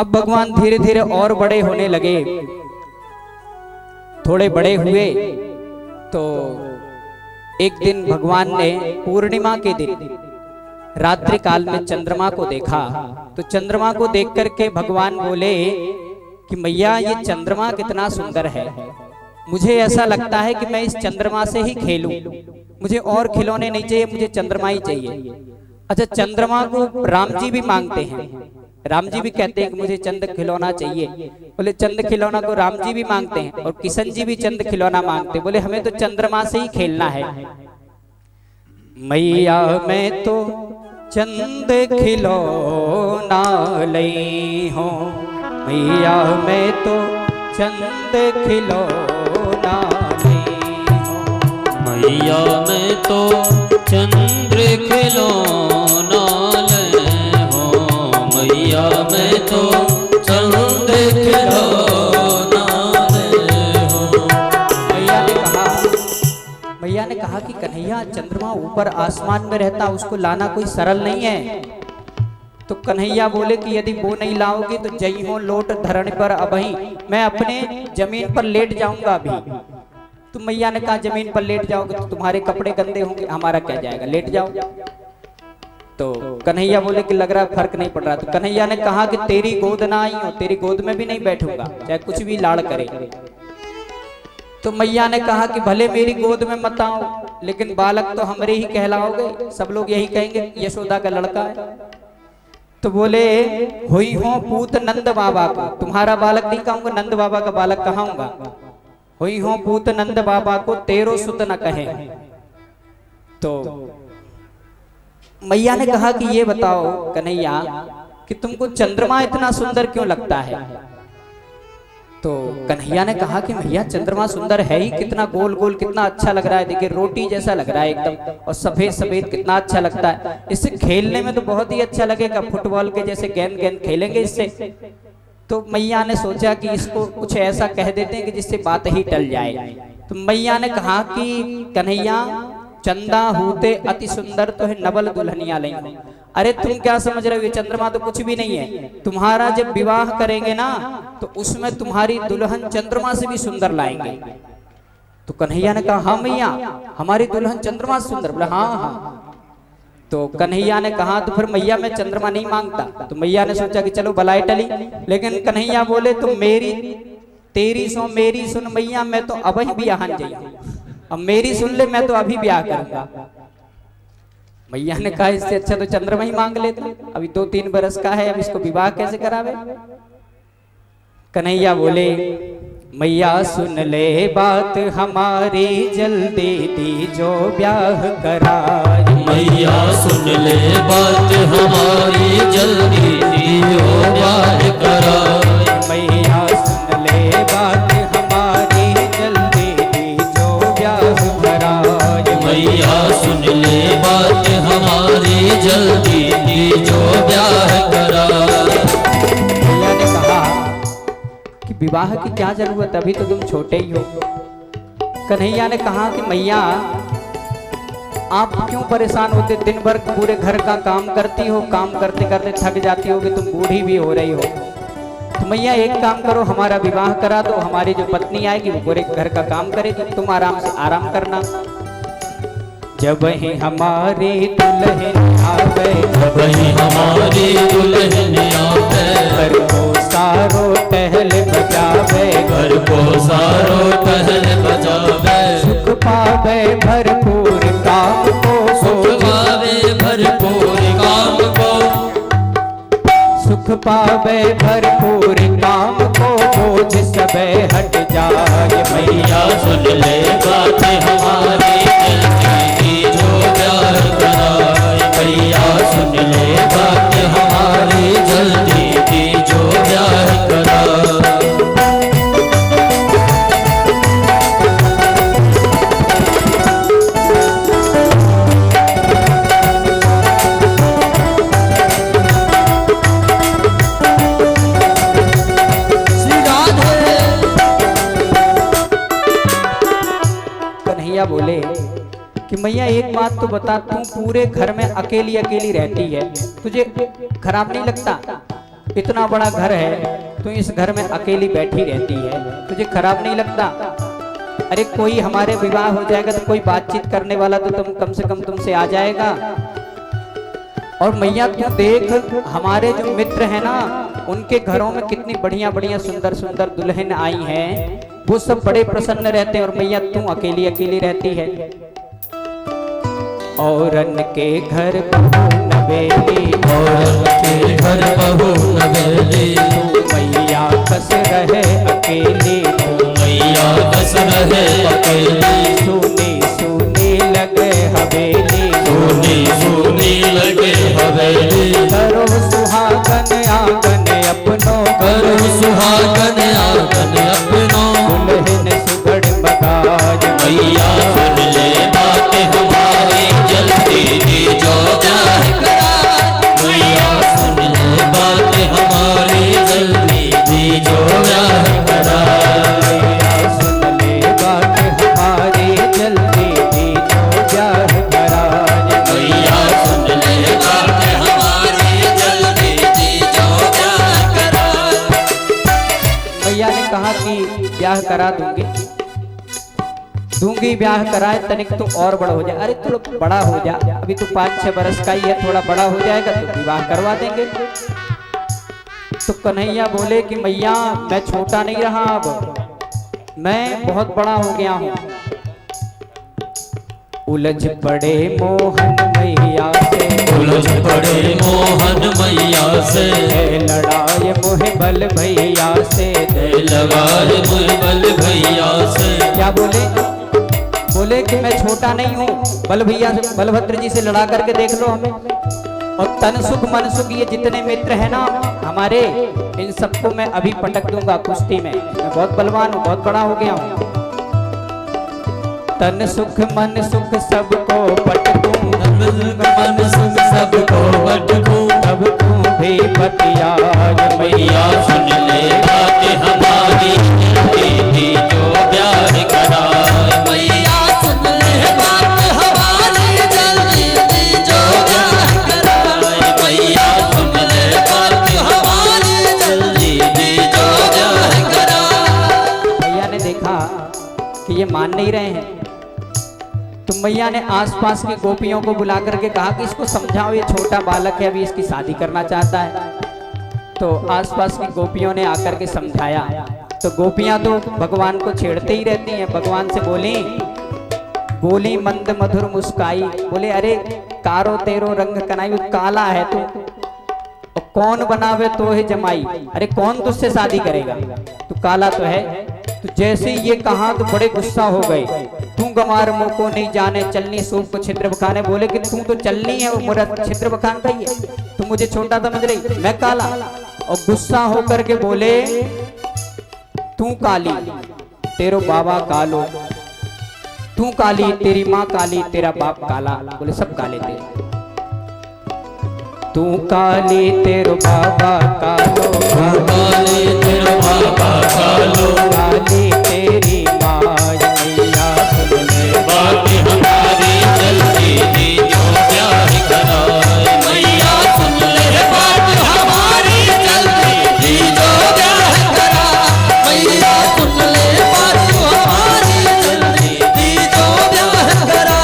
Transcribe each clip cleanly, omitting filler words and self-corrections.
अब भगवान धीरे धीरे और बड़े होने लगे। थोड़े बड़े हुए तो एक दिन भगवान ने पूर्णिमा के दिन रात्रि काल में चंद्रमा को देखा। तो चंद्रमा को देख करके भगवान बोले कि मैया ये चंद्रमा कितना सुंदर है, मुझे ऐसा लगता है कि मैं इस चंद्रमा से ही खेलूं, मुझे और खिलौने नहीं चाहिए, मुझे चंद्रमा ही चाहिए। अच्छा, चंद्रमा को राम जी भी मांगते हैं, राम जी भी कहते हैं कि मुझे चंद खिलौना चाहिए। बोले चंद खिलौना को राम जी भी मांगते हैं और किशन जी भी चंद खिलौना मांगते हैं। बोले हमें तो चंद्रमा से ही खेलना है। मैया मैं तो चंद खिलौना लई हूँ, मैया मैं तो चंद खिलौना लई हूँ, मैया मैं तो चंद्र खिलौना ले हो, मैया मैं तो चंद्र खिलौना ले हो। मैया ने कहा कि कन्हैया चंद्रमा ऊपर आसमान में रहता, उसको लाना कोई सरल नहीं है। तो कन्हैया बोले कि यदि वो नहीं लाओगे तो जई हो लोट धरण पर अबही, मैं अपने जमीन पर लेट जाऊंगा अभी। तो मैया ने कहा जमीन पर लेट जाओगे तो तुम्हारे कपड़े गंदे होंगे, हमारा क्या जाएगा, लेट जाओ। तो कन्हैया बोले कि लग रहा फर्क नहीं पड़ रहा। तो कन्हैया ने कहा कि तेरी गोद ना आई हो, तेरी गोद में भी नहीं बैठूंगा, चाहे कुछ भी लाड़ करे। तो मैया ने कहा कि भले मेरी गोद में मत आओ, लेकिन बालक तो हमरे ही कहलाओगे, सब लोग यही कहेंगे यशोदा का लड़का है। तो बोले हुई हो पूत नंद बाबा को, तुम्हारा बालक नहीं कहूंगा, नंद बाबा का बालक कहाऊंगा। हुई हो पूत नंद बाबा को तेरो सुत न कहे। तो मैया ने कहा कि ये बताओ कन्हैया कि तुमको चंद्रमा इतना सुंदर क्यों लगता है। तो कन्हैया ने कहा कि भैया चंद्रमा सुंदर है ही, कितना गोल गोल, कितना अच्छा लग रहा है, देखिए रोटी जैसा लग रहा है एकदम, और सफेद सफेद कितना अच्छा लगता है, इससे खेलने में तो बहुत ही अच्छा लगेगा, फुटबॉल के जैसे गेंद गेंद खेलेंगे इससे। तो मैया ने सोचा कि इसको कुछ ऐसा कह देते हैं कि जिससे बात ही टल जाए। तो मैया ने कहा कि कन्हैया चंदा होते अति सुंदर तो है नवल दुल्हनिया लई। अरे तुम क्या समझ रहे हो, ये चंद्रमा तो कुछ भी नहीं है, तुम्हारा जब विवाह करेंगे ना तो उसमें तुम्हारी दुल्हन चंद्रमा से भी सुंदर लाएंगे। तो कन्हैया ने कहा हाँ मैया हमारी दुल्हन चंद्रमा से सुंदर। बोला हाँ हाँ। तो कन्हैया ने कहा तो फिर मैया मैं चंद्रमा नहीं मांगता। तो मैया ने सोचा कि चलो बलाई टली, लेकिन कन्हैया बोले तुम मेरी तेरी सो मेरी सुन मैया, मैं तो अब ही ब्याह जाइए, अब मेरी सुन ले, मैं तो अभी ब्याह करूंगा। मैया ने कहा इससे अच्छा तो चंद्रमा ही मांग लेते, अभी 2-3 बरस का है, अब इसको विवाह कैसे करावे। कन्हैया बोले मैया सुन ले बात हमारी, जल्दी दीजो ब्याह कराई। मैया सुन ले बात हमारी, जल्दी दीजो ब्याह कराई। मैया सुन ले बात हमारी, जल्दी दीजो ब्याह कराई। मैया सुन ले बात हमारी, जल्दी दीजो ब्याह कराई। मैया ने कहा कि विवाह की क्या जरूरत, अभी तो तुम छोटे ही हो। कन्हैया ने कहा कि मैया आप क्यों परेशान होते, दिन भर पूरे घर का काम करती हो, काम करते करते थक जाती होगी, तुम बूढ़ी भी हो रही हो। तो मैया एक काम करो, हमारा विवाह करा दो, हमारी जो पत्नी आएगी वो पूरे घर का काम करेगी, तुम आराम से आराम करना। जब ही हमारी दुल्हन आवे, जब ही हमारी दुल्हन आवे, घर को सारो टहल बजावे, घर को सारो टहल बजावे। सुख पावे भरपूर काम को, सुख पावे भरपूर काम को, सुख पावे भरपूर काम को, बोझ सबे हट जाए। मैया सुन ले बात हमारी, जल्दी जो प्यार कराए। मैया सुन ले बात हमारी, जल्दी जो प्यार कराए। कन्हैया बोले कि मैया एक बात तो बता, तू पूरे घर में अकेली अकेली रहती है, तुझे खराब नहीं लगता। इतना बड़ा घर है, तू इस घर में अकेली बैठी रहती है, तुझे खराब नहीं लगता? अरे कोई हमारे विवाह हो जाएगा तो कोई बातचीत करने वाला तो तुम कम से कम तुमसे आ जाएगा। और मैया तू देख, हमारे जो मित्र हैं ना, उनके घरों में कितनी बढ़िया बढ़िया सुंदर सुंदर दुल्हन आई हैं, वो सब बड़े प्रसन्न रहते हैं, और मैया तू अकेली अकेली रहती है। औरन के घर बहू नवेली, औरन के घर बहू नवेली, तू मैया बस रहे अकेली, तू मैया बस रहे अकेली, सोनी सोनी लगे हवेली, सोनी सोनी लगे हवेली, करो सुहागन आंगन अपनों, करो सुहागन आंगन अपनों, दुल्हन सुगढ़ मगाज मैया सुन ले बात हमारी, जल्दी दी जो जाए करा, मैया सुन ले बात हमारी, जल्दी दी जो जाए करा, मैया सुन ले बात हमारी, जल्दी दी जो जाह कराज। मैया सुन ले बात हमारी, जल्दी दी जो जाए करा। मैया ने कहा कि ब्याह करा दूंगी, दूंगी ब्याह कराए, तनिक तो और बड़ा हो जाए। अरे थोड़ा बड़ा हो जा, अभी तो 5-6 बरस का ही है, थोड़ा बड़ा हो जाएगा तो विवाह करवा देंगे। तो कन्हैया बोले कि मैया मैं छोटा नहीं रहा, अब मैं बहुत बड़ा हो गया हूँ। उलझ पड़े मोहन मैया से, उलझ पड़े मोहन मैया से, लड़ाई मोह बल भैया से, लगाए मुझ बल भैया से। क्या बोले? बोले कि मैं छोटा नहीं हूँ, बल भैया से, बलभद्र जी से लड़ा करके देख लो हमें। और तन सुख मन सुख ये जितने मित्र हैं ना हमारे, इन सबको मैं अभी पटक दूंगा कुश्ती में, मैं बहुत बलवान हूँ, बहुत बड़ा हो गया हूँ। तन सुख मन सुख सबको पटकूं, मन सुख सबको बटकूं, तब तू भी बतिया मैया सुन ले बात हमारी, जल्दी जो प्यार करा, मैया सुन ले बात हमारी, जल्दी जो प्यार करा, मैया सुन ले बात हमारी, जल्दी जो प्यार करा। मैया ने देखा कि ये मान नहीं रहे हैं, तो मैया ने आसपास की गोपियों को बुला करके कहा कि इसको समझाओ, ये छोटा बालक है, अभी इसकी शादी करना चाहता है। तो आसपास की गोपियों ने आकर के समझाया, तो गोपियां तो भगवान को छेड़ते ही रहती हैं। भगवान से बोली मंद मधुर मुस्काई, बोले अरे कारो तेरो रंग कनाई, काला है तू, और कौन बनावे तो है जमाई, अरे कौन तुझसे शादी करेगा, तू काला तो है। तो जैसे ये कहा तो बड़े गुस्सा हो गए, तू गमार मुँह को नहीं जाने, चलनी सूप को छिद्र बखाने। बोले कि तू तो चलनी है, वो मेरा छिद्र बखान का ही है, तू मुझे छोटा समझ रही, मैं काला। और गुस्सा होकर के बोले तू काली, तेरो बाबा कालो, तू काली, तेरी माँ काली, तेरा बाप काला। बोले सब काले थे, तू काली तेरो बाबा कालो, काली तेरो बाबा कालो, काली तेरी माँ मैया सुन ले बात हमारी, जल्दी दी जो प्यार करा, मैया सुन ले बात हमारी, जल्दी दी जो प्यार करा, मैया सुन ले बात हमारी, जल्दी दी जो प्यार करा।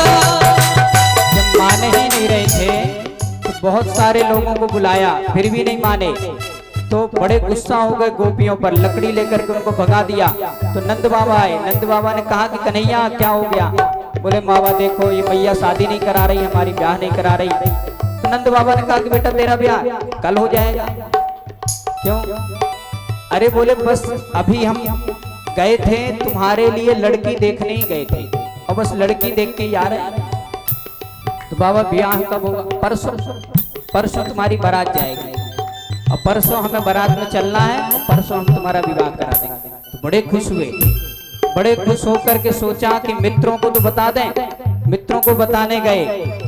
जब माने ही नहीं रहे थे तो बहुत सारे लोगों को बुलाया, फिर भी नहीं माने, तो बड़े गुस्सा हो गए गोपियों पर, लकड़ी लेकर के उनको भगा दिया। तो नंद बाबा आए, नंद बाबा ने कहा कि कन्हैया क्या हो गया? बोले मावा देखो ये मैया शादी नहीं करा रही, हमारी ब्याह नहीं करा रही। तो नंद बाबा ने कहा कि बेटा तेरा ब्याह कल हो जाएगा। क्यों? अरे बोले बस अभी हम गए थे तुम्हारे लिए लड़की देखने ही गए थे, और बस लड़की देख के ही आ रहे हैं। तो बाबा ब्याह कब होगा? परसों, परसों तुम्हारी बारात जाएगी, और परसों हमें बारात में चलना है, और परसों हम तुम्हारा विवाह करा देंगे। तो बड़े खुश हुए, बड़े खुश होकर के सोचा कि मित्रों को तो बता दें। मित्रों को बताने गए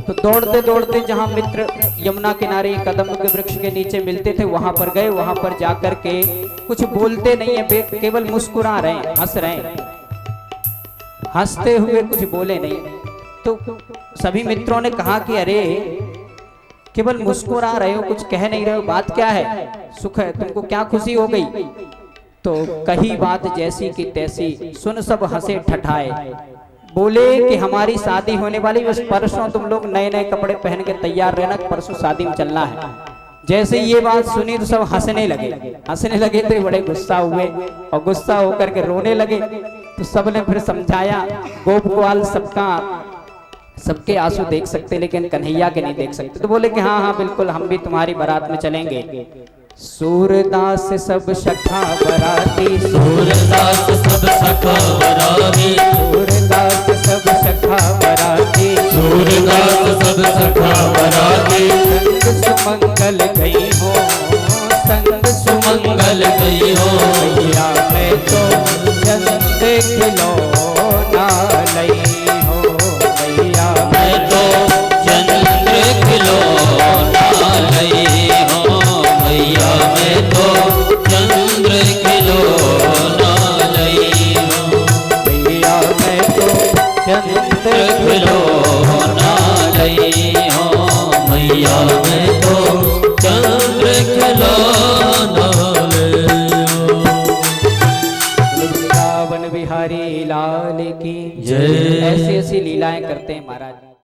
तो दौड़ते दौड़ते जहां मित्र यमुना किनारे कदम के वृक्ष के नीचे मिलते थे वहां पर गए। वहां पर जाकर के कुछ बोलते नहीं है, केवल मुस्कुरा रहे हैं, हंस रहे हैं, हंसते हुए कुछ बोले नहीं। तो सभी मित्रों ने कहा कि अरे केवल मुस्कुरा रहे हो, कुछ कह नहीं रहे हो, बात क्या है, सुख है, तुमको क्या खुशी हो गई? तो कही बात जैसी की तैसी, सुन सब हंसे ठठाए, बोले कि हमारी शादी होने वाली, बस परसों तुम लोग नए नए कपड़े पहन के तैयार रहना, परसों शादी में चलना है। जैसे ये बात सुनी तो सब हंसने लगे तो बड़े गुस्सा हुए और गुस्सा होकर के रोने लगे। तो सबने फिर समझाया, गोप ग्वाल सबके आंसू देख सकते लेकिन कन्हैया के नहीं देख सकते। तो बोले कि हाँ हाँ बिल्कुल, हम भी तुम्हारी बारात में चलेंगे। सूरदास सब सखा बराती, सूरदास सब सखा बराती, सूरदास सब सखा बराती, सूरदास सब सखा बराती, संग सुमंगल गई हो, संग सुमंगल गई हो। मैया मैं तो चंद खिलौना लई हो, मैया मैं तो चंद्र खिलौना लई हो, मैया मैं तो चंद्र खिलौना लई हो, मैया मैं तो चंद खिलौना लई हो, मैया मैं तो चंद्र खिलौना लई हो। वृंदावन बिहारी लाल की जय। ऐसी ऐसी लीलाएं करते हैं महाराज।